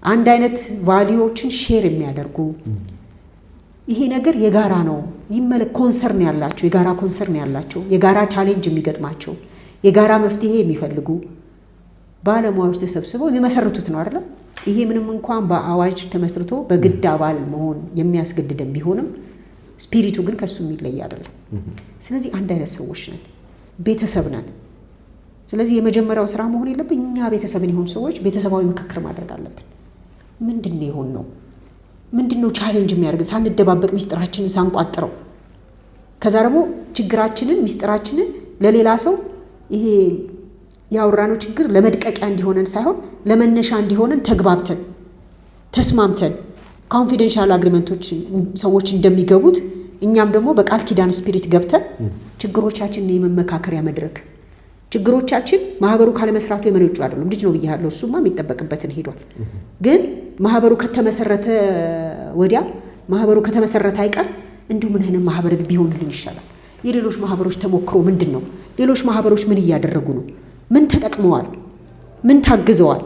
አንድ አይነት ቫልዩዎችን ሼር የሚያደርጉ ይሄ ነገር የጋራ ነው ኮንሰርን ያላቸው የጋራ ኮንሰርን ያላቸው የጋራ ቻሌንጅ የሚገጥማቸው የጋራ መፍትሄ የሚፈልጉ ባለሙያዎች ተሰብስበው የሚመሰርቱት ነው አይደል? ይሄ ምንም እንኳን በአዋጅ ተመስርቶ በግድ አባል መሆን የሚያስገድደን ቢሆንም ስፒሪቱ ግን ከሱ የሚለይ አይደለም። ስለዚህ አንድ አይነት ሰዎች ነን፣ ቤተሰብ ነን። ስለዚህ የመጀመሪያው ስራ መሆን የለብን እኛ ቤተሰብን ይሁን ሰዎች ቤተሰባዊ ምክክር ማድረግ አለብን። ምንድነው ይሆን ነው ምንድነው ቻሌንጅ የሚያደርግ ሳንደባበቅ ሚስጥራችንን ሳንቋጥረው ከዛ ደግሞ ችግራችንን ሚስጥራችንን ለሌላ ሰው ይሄ ያወራነው ችግር ለመድቀቂያ እንዲሆነን ሳይሆን ለመነሻ እንዲሆነን ተግባብተን ተስማምተን ኮንፊደንሻል አግሪመንቶች ሰዎች እንደሚገቡት እኛም ደግሞ በቃል ኪዳን ስፒሪት ገብተን ችግሮቻችንን የመመካከሪያ መድረክ ችግሮቻችን ማህበሩ ካለ መስራቱ የመነጩ አይደለም። ልጅ ነው ብያለሁ። እሱማ የሚጠበቅበትን ሄዷል። ግን ማህበሩ ከተመሰረተ ወዲያ ማህበሩ ከተመሰረተ አይቀር እንዲሁ ምን አይነት ማህበር ቢሆንልን ይሻላል? የሌሎች ማህበሮች ተሞክሮ ምንድነው? ሌሎች ማህበሮች ምን እያደረጉ ነው? ምን ተጠቅመዋል? ምን ታግዘዋል?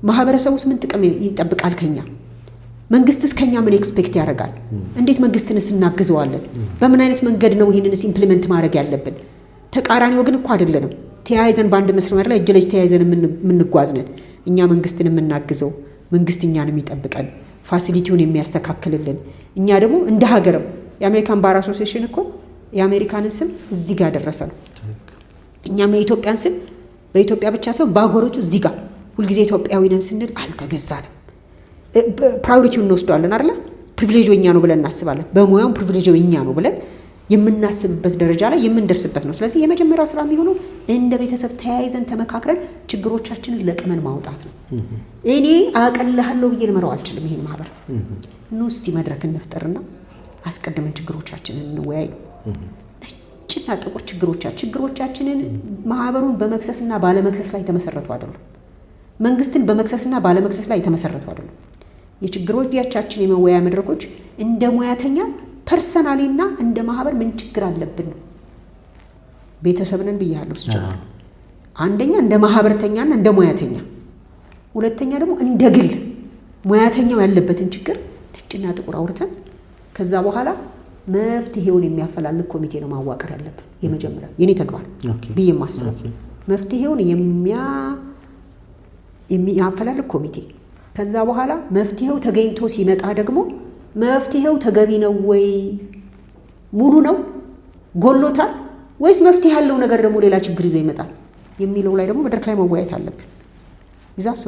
ማህበረሰቡስ ምን ጥቅም ይጠብቃል ከኛ? መንግስትስ ከኛ ምን ኤክስፔክት ያደርጋል? እንዴት መንግስትንስ እናግዘዋለን? በምን አይነት መንገድ ነው ይሄንንስ ኢምፕሊመንት ማድረግ ያለብን? ተቃራኒ ወገን እኮ አይደለንም። ተያይዘን ባንድ መስመር ላይ እጅ ለእጅ ተያይዘን የምንጓዝ ነን። እኛ መንግስትን የምናግዘው መንግስት እኛን የሚጠብቀን ፋሲሊቲውን የሚያስተካክልልን እኛ ደግሞ እንደ ሀገርም የአሜሪካን ባር አሶሲዬሽን እኮ የአሜሪካንን ስም እዚህ ጋር ደረሰ ነው። እኛም የኢትዮጵያን ስም በኢትዮጵያ ብቻ ሳይሆን በአገሪቱ እዚህ ጋር ሁልጊዜ ኢትዮጵያዊ ነን ስንል አልተገዛንም። ፕራዮሪቲውን እንወስደዋለን አይደለ? ፕሪቪሌጅ የኛ ነው ብለን እናስባለን። በሙያው ፕሪቪሌጅ የኛ ነው ብለን የምናስብበት ደረጃ ላይ የምንደርስበት ነው። ስለዚህ የመጀመሪያው ስራ የሚሆነው እንደ ቤተሰብ ተያይዘን ተመካክረን ችግሮቻችንን ለቅመን ማውጣት ነው። እኔ አቀልላለሁ ብዬ ልመራው አልችልም። ይሄን ማህበር እስቲ መድረክ እንፍጠርና አስቀድመን ችግሮቻችንን እንወያይ። ነጭና ጥቁር ችግሮቻችንን ማህበሩን በመክሰስና ባለመክሰስ ላይ ተመሰረቱ አይደሉም። መንግስትን በመክሰስና ባለመክሰስ ላይ ተመሰረቱ አይደሉም። የችግሮቻችን የመወያያ መድረኮች እንደ ሙያተኛ ፐርሰናሊና እንደ ማህበር ምን ችግር አለብን ነው። ቤተሰብንን ብያለሁ ሲጀምር አንደኛ እንደ ማህበርተኛና እንደ ሙያተኛ፣ ሁለተኛ ደግሞ እንደ ግል ሙያተኛው ያለበትን ችግር ነጭና ጥቁር አውርተን ከዛ በኋላ መፍትሄውን የሚያፈላልግ ኮሚቴ ነው ማዋቀር ያለብን። የመጀመሪያ የኔ ተግባር ብዬ ማስበው መፍትሄውን የሚያፈላልግ ኮሚቴ። ከዛ በኋላ መፍትሄው ተገኝቶ ሲመጣ ደግሞ መፍትሄው ተገቢ ነው ወይ ሙሉ ነው ጎሎታል ወይስ መፍትሄ ያለው ነገር ደግሞ ሌላ ችግር ይዞ ይመጣል የሚለው ላይ ደግሞ መድረክ ላይ መወያየት አለብን። ይዛሱ